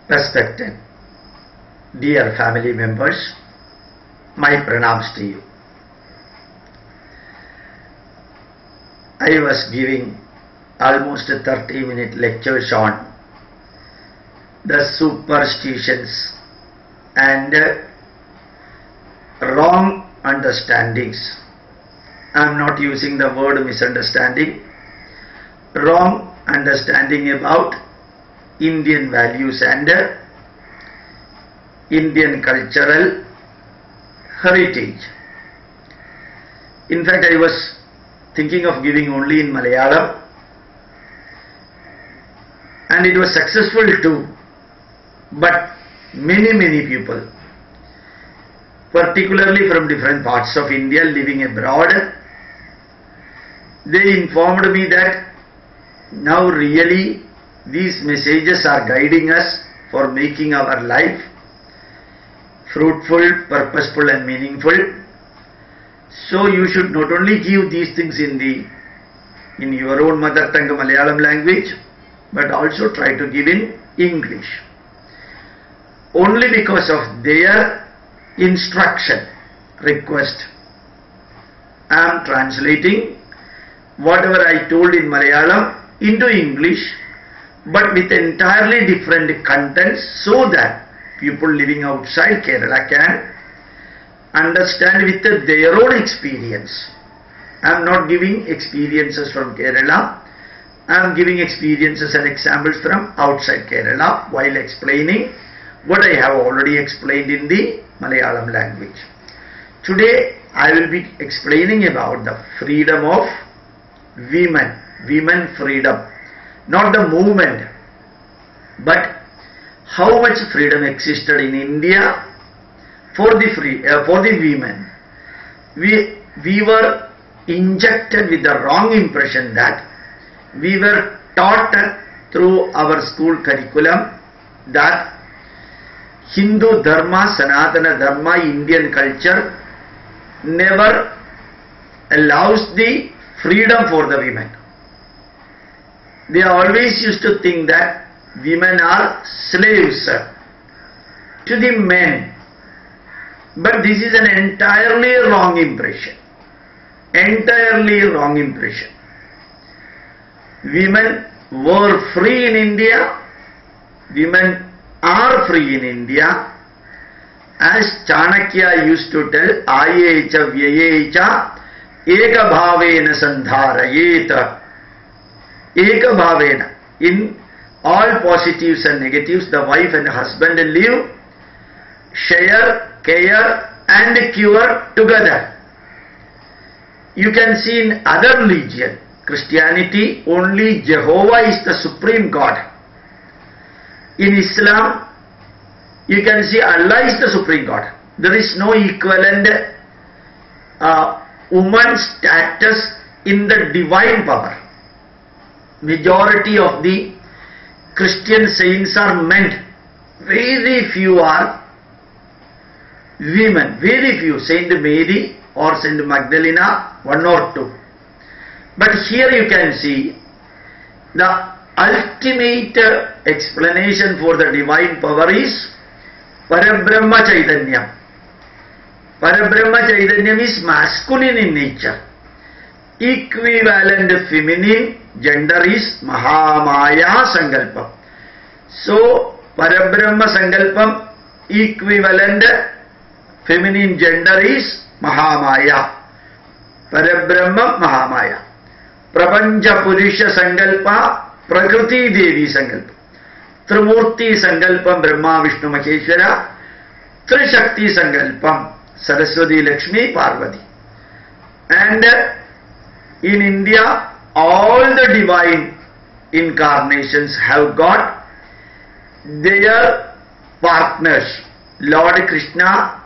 Respected dear family members, my pranams to you. I was giving almost a 30-minute lectures on the superstitions and wrong understandings. I am not using the word misunderstanding. Wrong understanding about Indian values and Indian cultural heritage. In fact, I was thinking of giving only in Malayalam, and it was successful too. But many people, particularly from different parts of India living abroad, they informed me that now really these messages are guiding us for making our life fruitful, purposeful and meaningful. So you should not only give these things in your own mother tongue Malayalam language, but also try to give in English. Only because of their instruction, request, I am translating whatever I told in Malayalam into English, but with entirely different contents, so that people living outside Kerala can understand with their own experience. I am not giving experiences from Kerala. I am giving experiences and examples from outside Kerala while explaining what I have already explained in the Malayalam language. Today I will be explaining about the freedom of women freedom, not the movement, but how much freedom existed in India for the women. We were injected with the wrong impression that we were taught through our school curriculum that Hindu Dharma, Sanatana Dharma, Indian culture never allows the freedom for the women. They always used to think that women are slaves to the men. But this is an entirely wrong impression. Entirely wrong impression. Women were free in India. Women are free in India. As Chanakya used to tell, Ayecha Vyayecha Eka Bhavena Sandharayeta. Eka Bhavena. In all positives and negatives, the wife and husband live, share, care and cure together. You can see in other religion, Christianity, only Jehovah is the supreme God. In Islam, you can see Allah is the supreme God. There is no equivalent woman status in the divine power. Majority of the Christian saints are men. Very few are women. Very few. Saint Mary or Saint Magdalena, one or two. But here you can see the ultimate explanation for the divine power is Parabrahma Chaitanya. Parabrahma Chaitanya is masculine in nature. Equivalent feminine gender is Mahamaya Sankalpam. So Parabrahma Sankalpam equivalent feminine gender is Mahamaya. Parabrahma Mahamaya. Prapancha Purusha Sankalpa Prakriti Devi Sankalpa. Trimurti Sankalpam Brahma Vishnu Maheshwara. Trishakti Sankalpam Saraswati Lakshmi Parvati. And in India, all the divine incarnations have got their partners. Lord Krishna,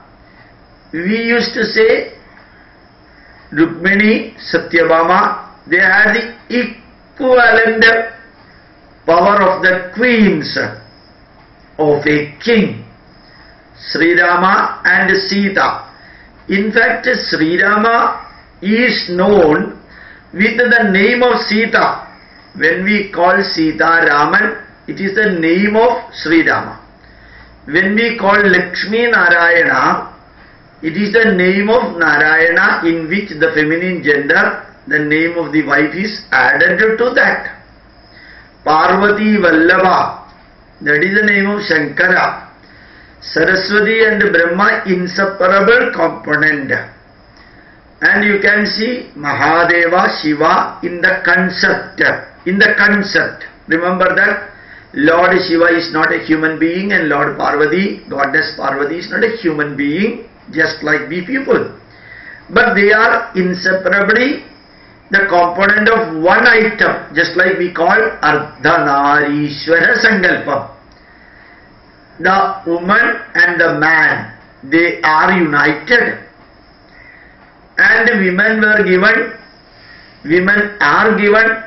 we used to say Rukmini, Satyabhama, they had the equivalent power of the queens of a king. Sri Rama and Sita. In fact, Sri Rama is known with the name of Sita. When we call Sita Raman, it is the name of Sri Rama. when we call Lakshmi Narayana, it is the name of Narayana in which the feminine gender, the name of the wife is added to that. Parvati Vallabha, that is the name of Shankara. Saraswati and Brahma, inseparable component. And you can see Mahadeva, Shiva in the concept. Remember that Lord Shiva is not a human being and Lord Parvati, Goddess Parvati is not a human being, just like we people. But they are inseparably the component of one item, just like we call Ardhanarishwara Sankalpa. The woman and the man, they are united. And women are given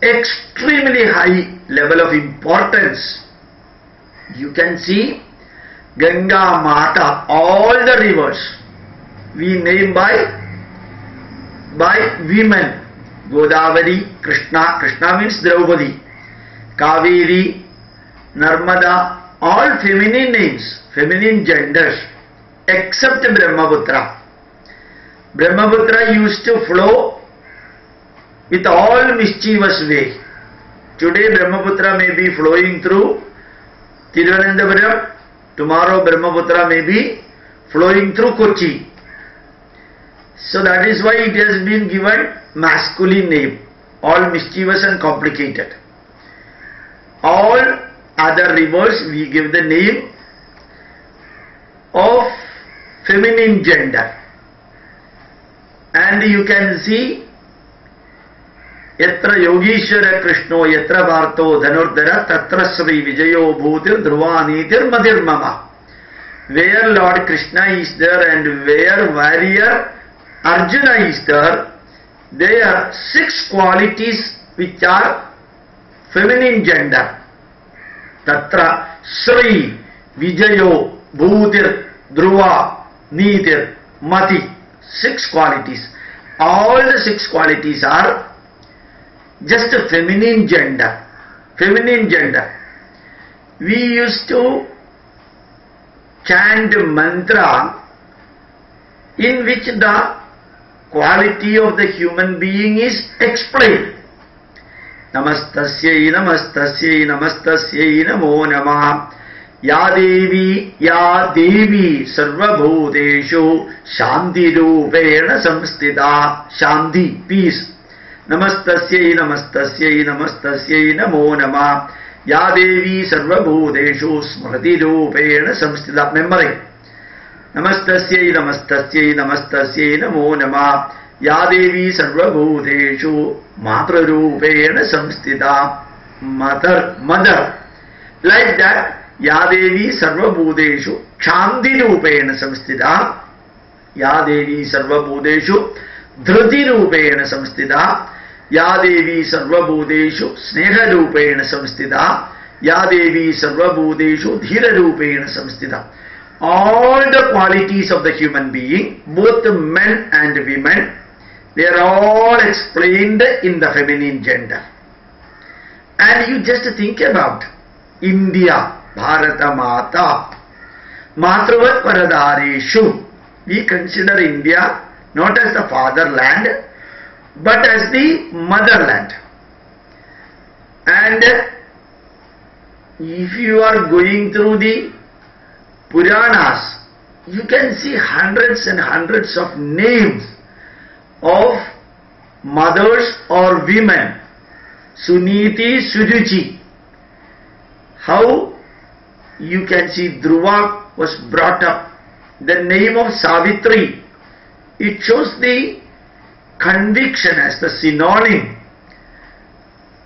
extremely high level of importance. You can see Ganga Mata, all the rivers we name by women. Godavari, Krishna means Draupadi, Kaveri, Narmada, all feminine names, feminine genders, except Brahmaputra. Brahmaputra used to flow with all mischievous way. Today Brahmaputra may be flowing through Thiruvananthapuram, tomorrow Brahmaputra may be flowing through Kochi. So that is why it has been given masculine name, all mischievous and complicated. All other rivers we give the name of feminine gender. And you can see Yatra Yogeshwara Krishno Yatra Varto Dhanurdhara Tatra Sri Vijayo Bhutir Dhruvanitir Madhir Mama. Where Lord Krishna is there and where warrior Arjuna is there, there are 6 qualities which are feminine gender. Tatra Sri Vijayo Bhutir Dhruva Nitir Mati. 6 qualities. All the 6 qualities are just a feminine gender. Feminine gender. We used to chant mantra in which the quality of the human being is explained. Namastasyai, namastasyai, namastasyai, namo namah. Ya Devi Sarva Bhuteshu Shanti Rupena Samstita. Shanti, peace. Namastasyai, namastasyai, namastasyai, namo namah. Ya Devi Sarva Bhuteshu Smriti Rupena Samstita. Memory. Namastasyai, namastasyai, namastasyai, namo namah. Ya Devi Sarva Bhuteshu Matra Rupena Samstita. Mother. Like that. Ya Devi Sarva Bhuteshu Shanti Rupena Samstita. Ya Devi Sarva Bhuteshu Dhriti Rupena Samstita. Ya Devi Sarva Bhuteshu Sneha Rupena Samstita. Ya Devi Sarva Bhuteshu Dhira Rupena Samstita. All the qualities of the human being, both men and women, they are all explained in the feminine gender. And you just think about India, Bharata Mata, Matravat Paradareshu. We consider India not as the fatherland, but as the motherland. And if you are going through the Puranas, you can see hundreds and hundreds of names of mothers or women. Suniti, Suruchi. How you can see Dhruva was brought up. The name of Savitri, it shows the conviction as the synonym.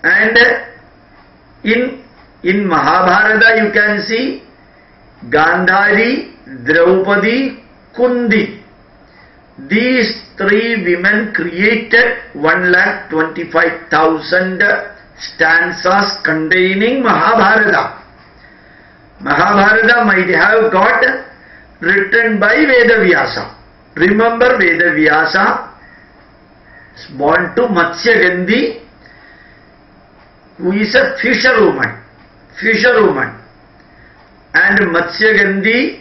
And in Mahabharata you can see Gandhari, Draupadi, Kundi. These 3 women created 1,25,000 stanzas containing Mahabharata. Mahabharata might have got written by Vedavyasa. Remember, Vedavyasa is born to Matsya Gandhi, who is a fisherwoman. and Matsyagandhi,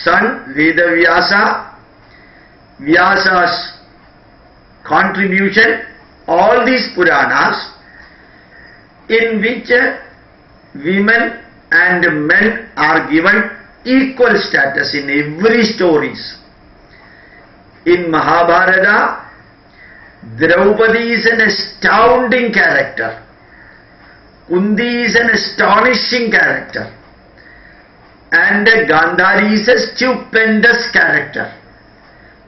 son Vedavyasa, Vyasa's contribution, all these Puranas in which women and men are given equal status in every stories. In Mahabharata, Draupadi is an astounding character. Kundi is an astonishing character. And Gandhari is a stupendous character.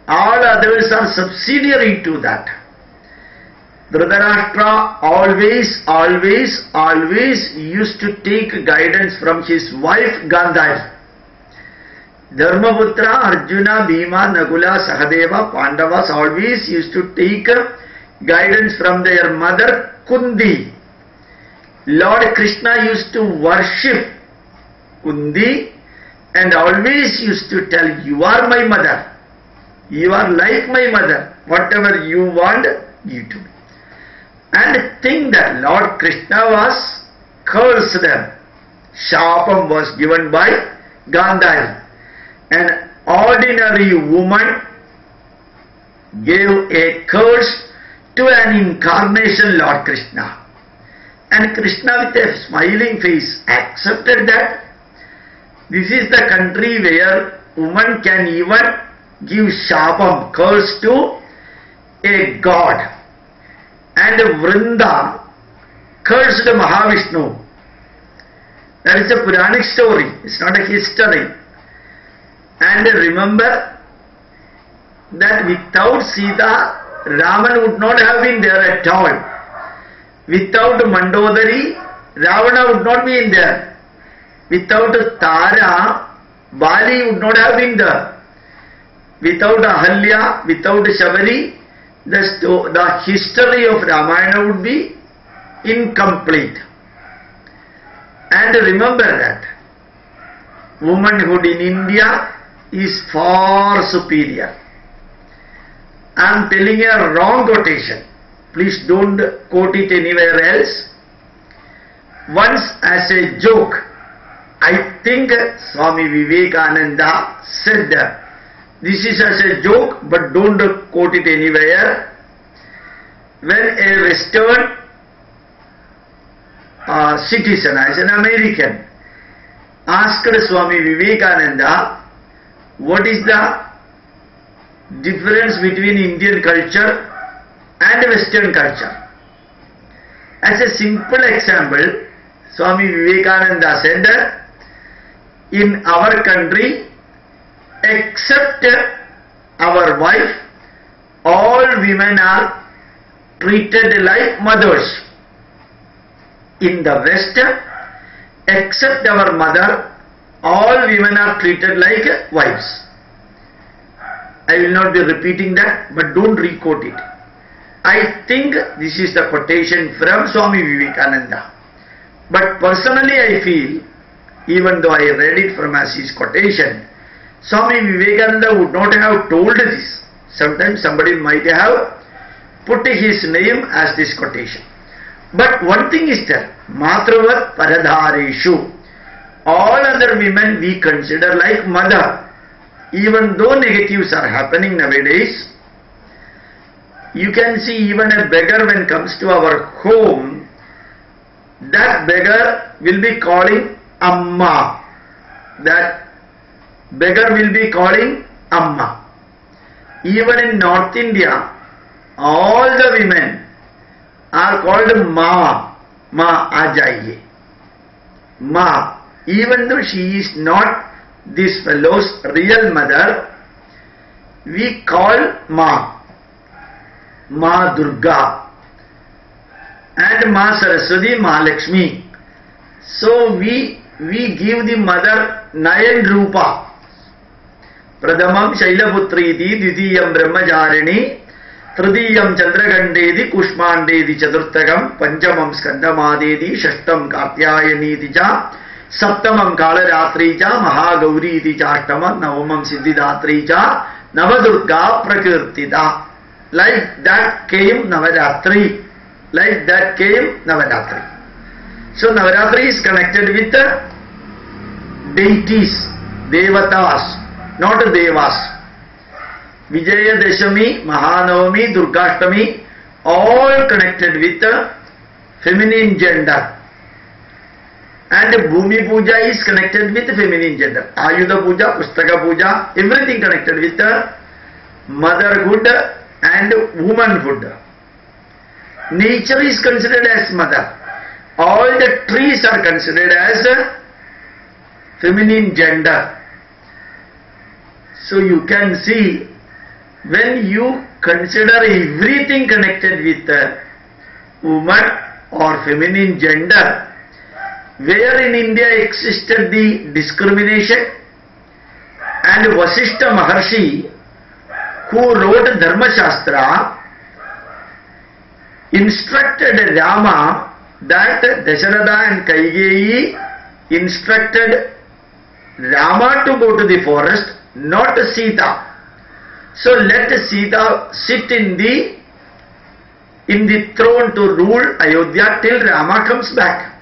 All others are subsidiary to that. Dhritarashtra always used to take guidance from his wife Gandhari. Dharmaputra, Arjuna, Bhima, Nakula, Sahadeva, Pandavas always used to take guidance from their mother Kundi. Lord Krishna used to worship Kundi and always used to tell, you are my mother. You are like my mother. Whatever you want, give to me. And think that Lord Krishna was cursed them. Shapam was given by Gandhari. An ordinary woman gave a curse to an incarnation Lord Krishna. And Krishna with a smiling face accepted that. This is the country where woman can even give shapam, curse to a god. And Vrinda cursed Mahavishnu. That is a Puranic story, it's not a history. And remember that without Sita, Raman would not have been there at all. Without Mandodari, Ravana would not be in there. Without Tara, Bali would not have been there. Without Ahalya, without Shabari, the history of Ramayana would be incomplete. And remember that womanhood in India is far superior. I am telling a wrong quotation. Please don't quote it anywhere else. Once as a joke, I think Swami Vivekananda said that. This is as a joke, but don't quote it anywhere. When a Western citizen, as an American, asked Swami Vivekananda, what is the difference between Indian culture and Western culture? As a simple example, Swami Vivekananda said that in our country, except our wife, all women are treated like mothers. In the West, except our mother, all women are treated like wives. I will not be repeating that, but don't re-quote it. I think this is the quotation from Swami Vivekananda. But personally I feel, even though I read it from as his quotation, Swami Vivekananda would not have told this. Sometimes somebody might have put his name as this quotation. But one thing is that, Matravat Paradhareshu, all other women we consider like mother. Even though negatives are happening nowadays, you can see even a beggar when comes to our home, that beggar will be calling Amma. That beggar will be calling Amma. Even in North India, all the women are called Ma. Ma Ajaiye. Ma. Even though she is not this fellow's real mother, we call Ma. Ma Durga. And Ma Saraswati, Ma Lakshmi. So we give the mother 9 Rupa. Pradhamam Shailaputriti, Dvitiyam Brahmacharini, Tridiyam Chandragandedi, Kushmandedi Chaturthagam, Panchamam Skandamadedi, Shashtam Katyayani Tija, Saptamam Kalaratricha, Mahagauri Chashtamam, Navamam Siddhidatricha, Navadurga Prakirtita. Like that came Navaratri. Like that came Navaratri. So Navaratri is connected with deities, devatas, not devas. Vijayadashami, Mahanavami, Durgashtami, all connected with the feminine gender. And Bhumi Puja is connected with the feminine gender. Ayudha Puja, Pustaka Puja, everything connected with the motherhood and womanhood. Nature is considered as mother. All the trees are considered as feminine gender. So you can see, when you consider everything connected with the woman or feminine gender, where in India existed the discrimination, and Vasishtha Maharshi, who wrote Dharma Shastra, instructed Rama that Dasharatha and Kaigeyi instructed Rama to go to the forest, not Sita. So let Sita sit in the throne to rule Ayodhya till Rama comes back.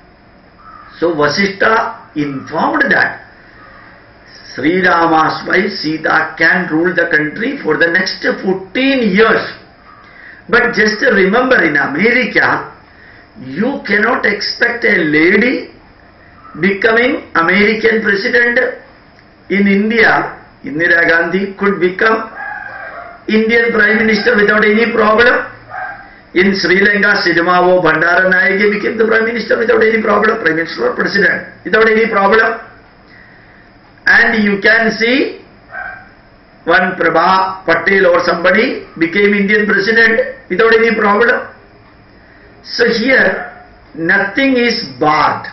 So Vasishtha informed that Sri Rama's wife Sita can rule the country for the next 14 years. But just remember, in America, you cannot expect a lady becoming American president. In India, Indira Gandhi could become Indian Prime Minister without any problem. In Sri Lanka, Sidamavo Bandaranaike became the Prime Minister without any problem, Prime Minister or President, without any problem. And you can see one Prabha Patel or somebody became Indian President without any problem. So here, nothing is barred.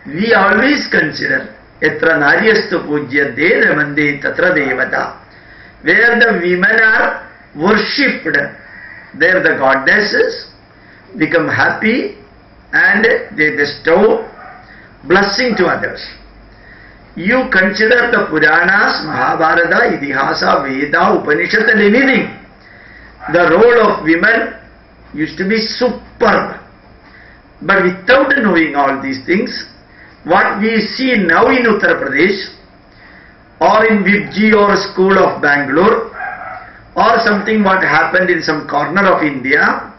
We always consider Yatra Naryastu Pujyate Ramande Tatra Devata. Where the women are worshipped, there the goddesses become happy and they bestow blessing to others. You consider the Puranas, Mahabharata, Itihasa, Veda, Upanishad and anything. The role of women used to be superb. But without knowing all these things, what we see now in Uttar Pradesh or in Vibji or school of Bangalore or something what happened in some corner of India,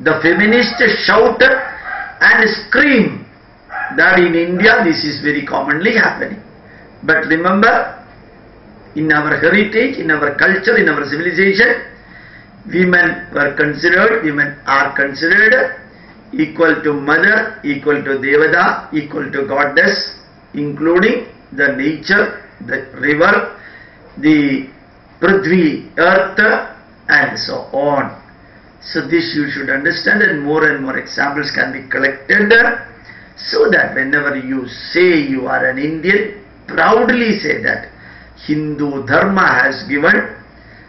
the feminists shout and scream that in India this is very commonly happening. But remember, in our heritage, in our culture, in our civilization, women are considered equal to mother, equal to devata, equal to goddess, including the nature, the river, the Prithvi, earth, and so on. So this you should understand, and more examples can be collected, so that whenever you say you are an Indian, proudly say that Hindu Dharma has given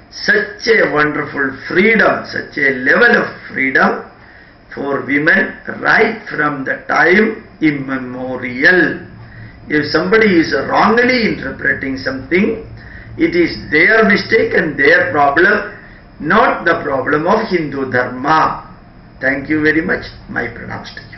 such a wonderful freedom, such a level of freedom for women right from the time immemorial. If somebody is wrongly interpreting something, it is their mistake and their problem, not the problem of Hindu Dharma. Thank you very much. My pranams to you.